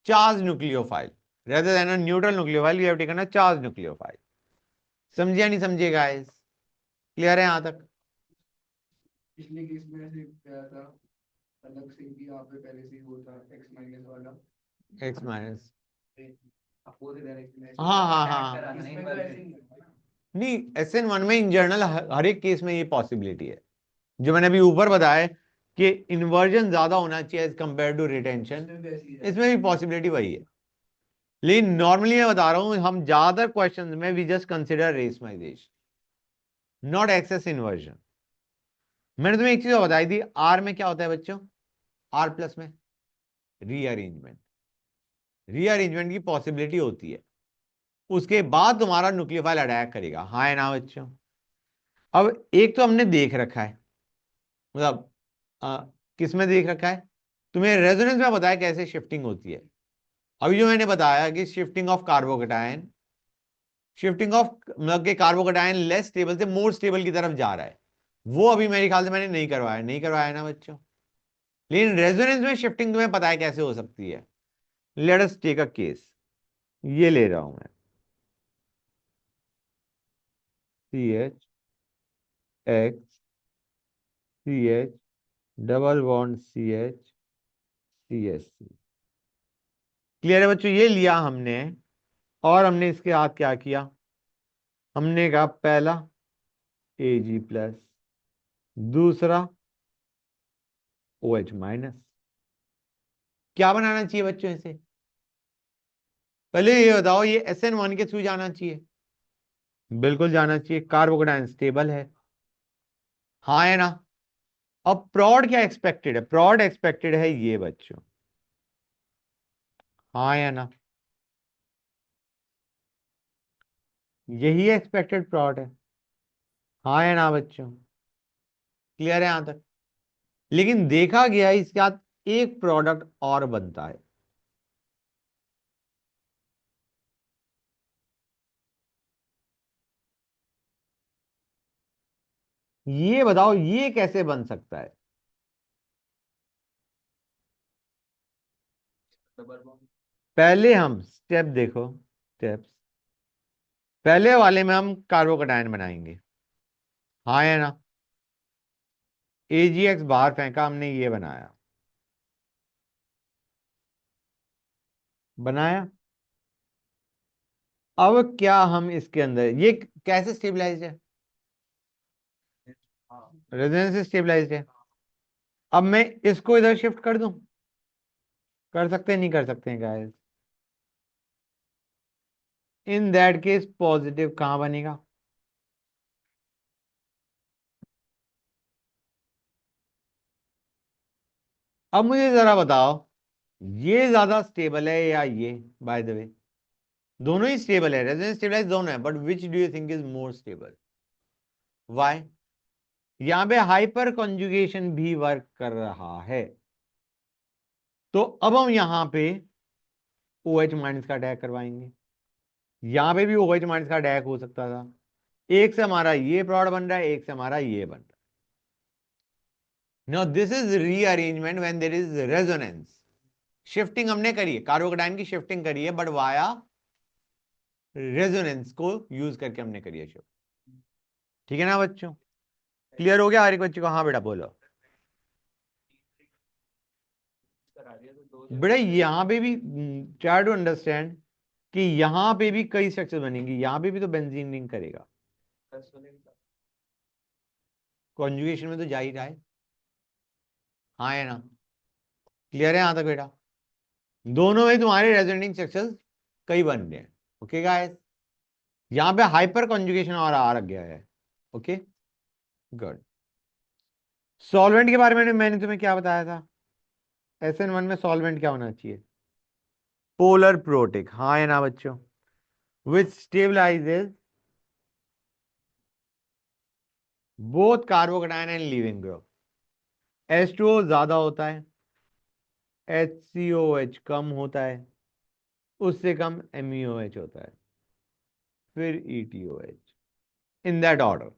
charge nucleophile rather than a neutral nucleophile, we have taken a charged nucleophile। समझिए नहीं समझे गाइस? क्लियर है यहां तक? पिछले केस में ऐसे गया था अलग से कि यहाँ पे पहले से ही वो था एक्स माइनस वाला X माइनस, अपोजिट डायरेक्शन में हाँ हाँ हाँ। इसमें तो ऐसे नहीं है ना। नहीं, SN1 में इन जनरल हर एक केस में ये पॉसिबिलिटी है जो मैंने अभी ऊपर बताया है कि इन्वर्जन ज्यादा होना चाहिए एज कंपेयर टू रिटेंशन। इसमें भी ऐसे ही है। इसमें भी पॉसिबिलिटी वही है, लेकिन नॉर्मली मैं बता रहा हूं हम ज्यादातर क्वेश्चंस में we just consider racemisation not excess inversion. मैंने तुम्हें एक चीज और बताई थी, आर में क्या होता है बच्चों? आर प्लस में रीअरेंजमेंट, रीअरेंजमेंट की पॉसिबिलिटी होती है, उसके बाद तुम्हारा न्यूक्लियोफाइल अटैक करेगा, हाँ है ना बच्चों? अब एक तो हमने देख रखा है, मतलब किस में देख रखा है? तुम्हें रेजोनेंस में बताया कैसे शिफ्टिंग होती है। अभी जो मैंने बताया कि shifting of carbocation, shifting of मतलब के कार्बोकेटायन लेस स्टेबल से मोर स्टेबल की तरफ जा रहा है, वो अभी मेरे ख्याल से मैंने नहीं करवाया, नहीं करवाया ना बच्चों? लेकिन रेजोनेंस में शिफ्टिंग तुम्हें पता है कैसे हो सकती है। Let us take a case, ये ले रहा हूं मैं, CH CH double bond CH clear है बच्चों? ये लिया हमने और हमने इसके साथ क्या किया? हमने कहा पहला Ag प्लस, दूसरा OH माइनस। क्या बनाना चाहिए बच्चों इसे? पहले ये बताओ, ये SN1 के थ्रू जाना चाहिए? बिल्कुल जाना चाहिए, कार्बोकेटायन स्टेबल है, हाँ है ना? अब प्रॉड क्या एक्सपेक्टेड है? प्रॉड एक्सपेक्टेड है ये बच्चों, हाँ या ना? यही एक्सपेक्टेड प्रॉड है, हाँ या ना बच्चों? क्लियर है यहां तक? लेकिन देखा गया इसके साथ एक प्रोडक्ट और बनता है, ये बताओ ये कैसे बन सकता है? Double bond. पहले हम स्टेप देखो, स्टेप्स पहले वाले में हम कार्बोकेटायन बनाएंगे, हाँ या ना? AgX बाहर फेंका हमने, ये बनाया। बनाया। अब क्या हम इसके अंदर ये कैसे स्टेबलाइज्ड है? रेजोनेंस से स्टेबलाइज्ड है। अब मैं इसको इधर शिफ्ट कर दूं, कर सकते हैं नहीं कर सकते हैं guys? In that case positive कहां बनेगा? अब मुझे जरा बताओ, ये ज्यादा स्टेबल है या ये? बाय द वे दोनों ही स्टेबल है, रेजोनेंस स्टेबलाइज दोनों है, but which do you think is more stable? Why? यहां पे हाइपर कॉन्जुगेशन भी वर्क कर रहा है। तो अब हम यहां पे OH माइनस का अटैक करवाएंगे। यहां पे भी OH माइनस का अटैक हो सकता था। एक से हमारा ये प्रोडक्ट बन रहा है, एक से हमारा ये बन रहा है। Now this is rearrangement when there is resonance. Shifting हमने करी है, कार्बोकैटायन की शिफ्टिंग करी है, बट वाया रेजोनेंस को यूज करके हमने करी है शिफ्ट। ठीक है ना बच्चों? क्लियर हो गया हर एक बच्चे को? हाँ बेटा बोलो। करा दिया तो दो बेटा यहां पे भी ट्राई टू अंडरस्टैंड कि यहां पे भी कई स्ट्रक्चर बनेंगी, यहां पे भी तो बेंजीन रिंग करेगा। कॉन्जुगेशन में तो जा ही रहा है। हाँ है ना? क्लियर है यहां तक बेटा? दोनों में तुम्हारे रेजोनेटिंग स्ट्रक्चर्स कई बन रहे हैं। ओके गाइस, यहां पे हाइपर कॉन्जुगेशन और आ गया है। Okay good. सॉल्वेंट के बारे में मैंने तुम्हें क्या बताया था? SN1 में सॉल्वेंट क्या होना चाहिए? Polar protic. हाँ है ना बच्चों? Which stabilises both carbocation and leaving group. H2O ज्यादा होता है, HCOH कम होता है, उससे कम MEOH होता है, फिर ETOH। In that order,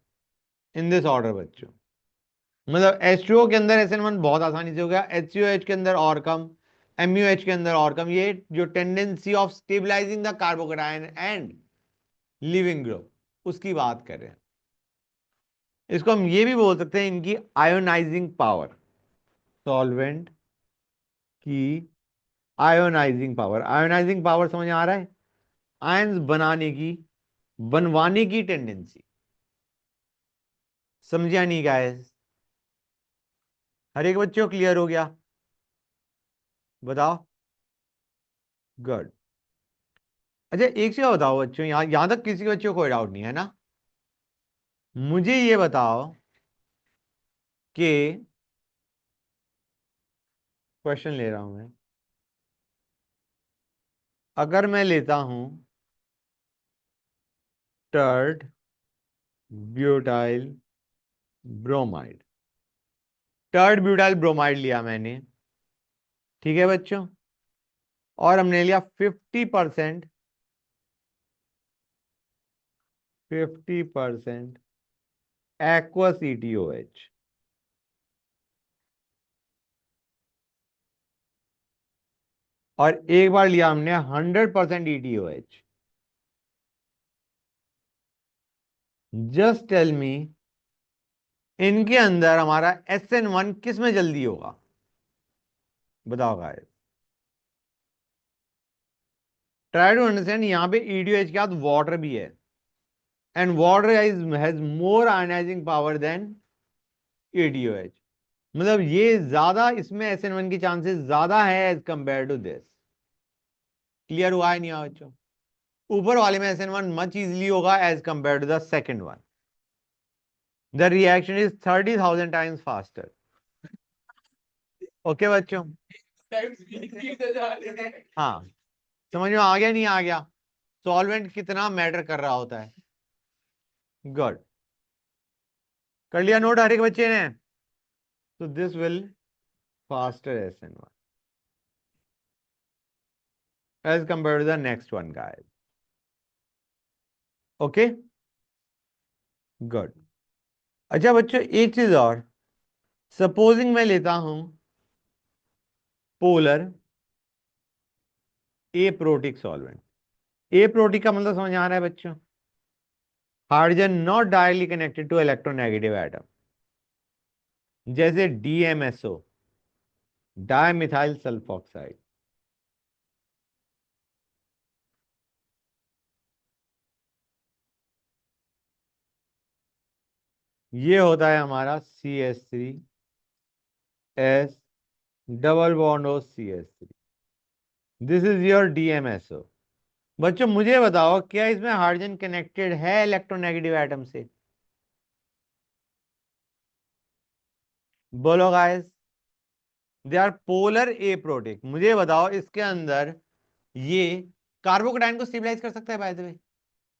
in this order बच्चों। मतलब H2O के अंदर SN1 बहुत आसानी से हो गया, HCOH के अंदर और कम, MUH के अंदर और कम। ये जो tendency of stabilising the carbocation and leaving group उसकी बात कर रहे हैं। इसको हम ये भी बोल सकते हैं इनकी आयोनाइजिंग पावर, सॉल्वेंट की आयोनाइजिंग पावर। आयोनाइजिंग पावर समझ आ रहा है? आयंस बनाने की, बनवाने की टेंडेंसी। समझिया नहीं गाइस? हर एक बच्चों क्लियर हो गया? बताओ। गुड। अच्छा एक चीज बताओ बच्चों, यहां तक किसी बच्चे को कोई डाउट नहीं है ना? मुझे ये बताओ कि, क्वेश्चन ले रहा हूं मैं, अगर मैं लेता हूं टर्ड ब्यूटाइल ब्रोमाइड, टर्ड ब्यूटाइल ब्रोमाइड लिया मैंने, ठीक है बच्चों, और हमने लिया 50%, 50% एक्वस ETOH, और एक बार लिया हमने 100% ETOH। जस्ट टेल मी इनके अंदर हमारा SN1 किस में जल्दी होगा? बताओ गाइस। ट्राई टू अंडरस्टैंड, यहां पे ETOH के साथ वाटर भी है, and water has more ionising power than ETOH। मतलब ये ज्यादा, इसमें SN1 की चांसेस ज्यादा है as compared to this. Clear हुआ है नहीं हुआ बच्चों? ऊपर वाले में SN1 मच इजीली होगा as compared to the second one. The reaction is 30,000 times faster. Okay बच्चों? हाँ, समझ में आ गया नहीं आ गया? सॉल्वेंट कितना मैटर कर रहा होता है। गुड। कर लिया नोट हर एक बच्चे ने? तो this will faster SN1 as compared to the next one guys. Okay good. अच्छा बच्चों एक चीज और, सपोजिंग मैं लेता हूं पोलर एप्रोटिक सॉल्वेंट। एप्रोटिक का मतलब समझ आ रहा है बच्चों? Hydrogen not directly connected to electronegative atom, जैसे DMSO, डायमिथाइल सल्फोक्साइड। ये होता है हमारा CH3 S double bond O CH3। This is your DMSO। बच्चों मुझे बताओ, क्या इसमें हाइड्रोजन कनेक्टेड है इलेक्ट्रोनेगेटिव एटम से? बोलो guys. They are polar aprotic. मुझे बताओ इसके अंदर ये कार्बोकैटायन को स्टेबलाइज कर सकता है? बाय द वे,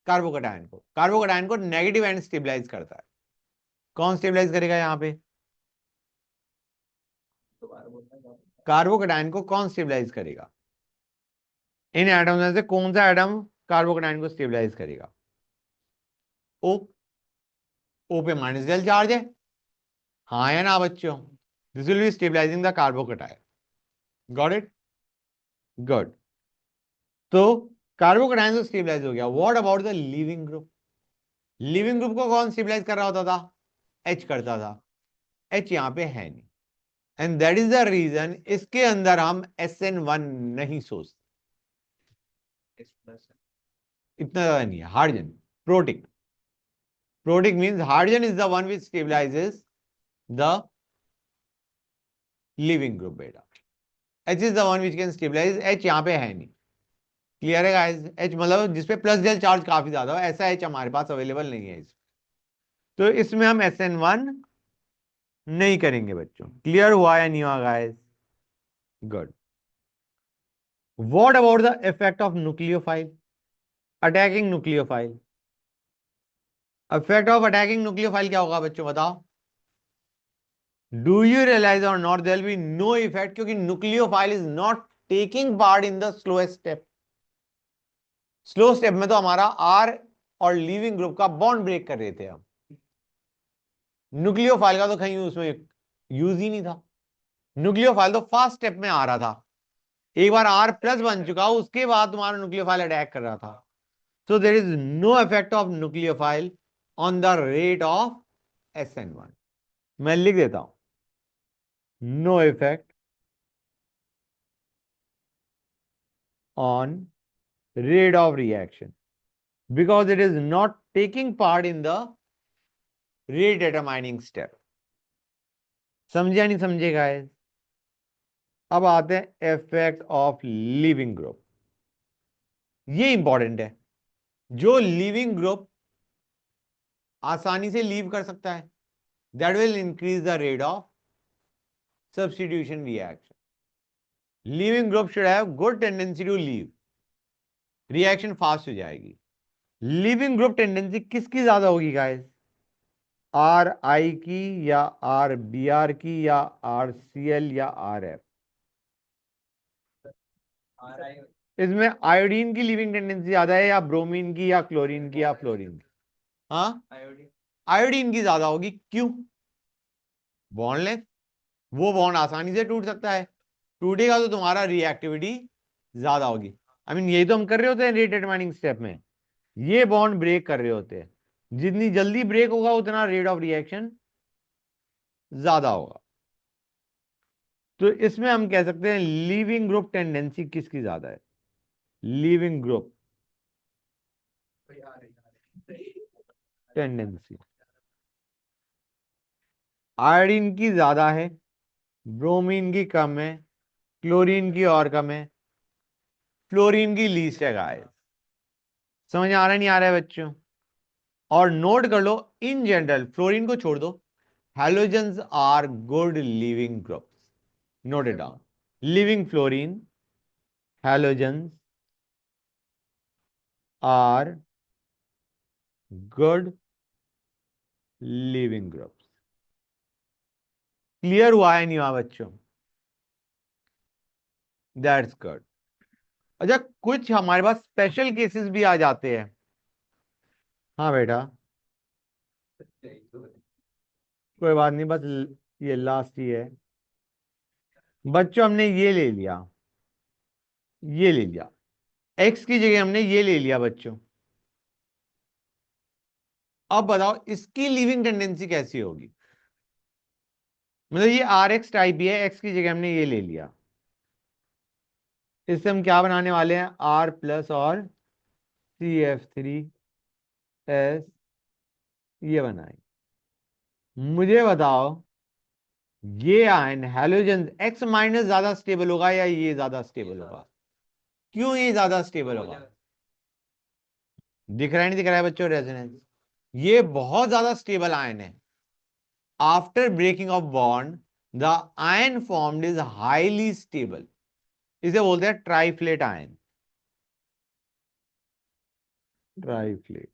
कार्बोकैटायन को नेगेटिव एंड स्टेबलाइज करता है। कौन स्टेबलाइज करेगा यहाँ पे? दोबारा बोलना चाहूँ। कार्बोकैटायन को कौन स्टेबलाइज करेगा? इन एटम्स में से कौन सा एटम कार्बोकैटायन को स्टेबलाइज करेगा? ओ। ओ पे माइनस डेल चार्ज है, हाँ या ना बच्चों? This will be stabilising the carbocation. Got it? Good. तो कार्बोकैटायन तो स्टेबलाइज हो गया। What about the leaving group? Leaving group को कौन स्टेबलाइज कर रहा होता था? एच करता था। एच यहां पे है नहीं, and that is the reason इसके अंदर हम SN1 नहीं सोचते। S plus है। इतना ज्यादा नहीं है। Hydrogen protic, protic means hydrogen is the one which stabilises the leaving group बेटा। H is the one which can stabilise. H यहां पे है नहीं। क्लियर है गाइस? एच मतलब जिसपे प्लस डेल चार्ज काफी ज्यादा हो, ऐसा एच हमारे पास अवेलेबल नहीं है इसमें। तो इसमें हम SN1 नहीं करेंगे बच्चों। क्लियर हुआ या नहीं हुआ guys? Good. What about the effect of nucleophile attacking nucleophile? Effect of attacking nucleophile क्या होगा बच्चों, बताओ? डू यू रियलाइज और not, there will be no effect, क्योंकि nucleophile is not taking part in the slowest step. Slow step में तो हमारा R और लीविंग ग्रुप का बॉन्ड ब्रेक कर रहे थे हम। न्यूक्लियोफाइल का तो कहीं उसमें यूज ही नहीं था। न्यूक्लियोफाइल तो फास्ट स्टेप में आ रहा था। एक बार R प्लस बन चुका, उसके बाद तुम्हारा न्यूक्लियोफाइल अटैक कर रहा था। So there is no effect of nucleophile on the rate of SN1। मैं लिख देता हूं, no effect on rate of reaction because it is not taking part in the rate determining step। समझे या नहीं समझे गाइस? अब आते हैं इफेक्ट ऑफ लिविंग ग्रुप। ये इंपॉर्टेंट है। जो लिविंग ग्रुप आसानी से लीव कर सकता है, that will increase the rate of substitution reaction. Leaving group should have good tendency to leave, reaction fast हो जाएगी। लिविंग ग्रुप टेंडेंसी किसकी ज्यादा होगी गाइस? RI की या RBr की या RCl या RF? RI इसमें आयोडीन की लिविंग टेंडेंसी ज्यादा है या ब्रोमीन की या क्लोरीन की या फ्लोरीन की? हाँ, आयोडीन। आयोडीन की ज्यादा होगी। क्यों? बॉन्ड लेंथ, वो बॉन्ड आसानी से टूट सकता है। टूटेगा तो तुम्हारा रिएक्टिविटी ज्यादा होगी। आई मीन यही तो हम कर रहे होते हैं रेट डिटरमाइनिंग स्टेप में। ये बॉन्ड ब्रेक कर रहे होते हैं। जितनी जल्दी ब्रेक होगा उतना रेट ऑफ रिएक्शन ज्यादा होगा। तो इसमें हम कह सकते हैं लीविंग ग्रुप टेंडेंसी किसकी ज्यादा है? लीविंग ग्रुप टेंडेंसी आयोडीन की ज्यादा है, ब्रोमीन की कम है, क्लोरीन की और कम है, फ्लोरीन की लीस्ट है गाइस। समझ आ रहा है नहीं आ रहा है बच्चों? और नोट कर लो, इन जनरल फ्लोरीन को छोड़ दो, halogens are good leaving groups. Note it down. Leaving fluorine, halogens are good leaving groups. Clear हुआ है नहीं हुआ बच्चों? That's good. अच्छा, कुछ हमारे पास स्पेशल केसेस भी आ जाते हैं। हाँ बेटा, कोई बात नहीं, बस ये लास्ट ही है बच्चों। हमने ये ले लिया, ये ले लिया, एक्स की जगह हमने ये ले लिया बच्चों। अब बताओ इसकी लिविंग टेंडेंसी कैसी होगी? मतलब ये RX टाइप ही है, एक्स की जगह हमने ये ले लिया। इससे हम क्या बनाने वाले हैं? R प्लस और CF3S ये बनाएंगे। मुझे बताओ ये आयन हैलोजन X माइनस ज्यादा स्टेबल होगा या ये ज्यादा स्टेबल होगा? क्यों ये ज्यादा स्टेबल होगा? दिख रहा है नहीं दिख रहा है बच्चों रेजोनेंस? ये बहुत ज्यादा स्टेबल आयन है। After breaking of bond the ion formed is highly stable. इसे बोलते हैं triflate ion. Triflate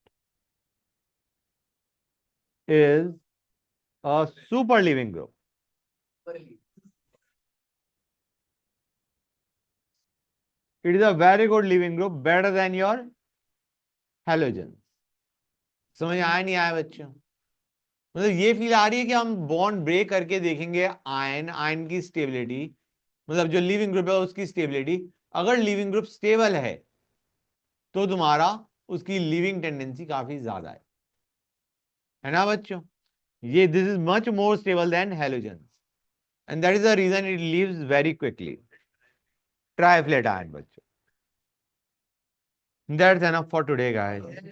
is a super leaving group. It is a very good leaving group, better than your halogen. समझ आया नहीं आया बच्चों? मतलब ये फील आ रही है कि हम बॉन्ड ब्रेक करके देखेंगे आयन की स्टेबिलिटी, मतलब जो लिविंग ग्रुप है उसकी स्टेबिलिटी। अगर लिविंग ग्रुप स्टेबल है तो तुम्हारा उसकी लिविंग टेंडेंसी काफी ज्यादा है ना बच्चों? ये this is much more stable then halogen and that is the reason it leaves very quickly. Triflate ion बच्चों। That's enough for today, guys.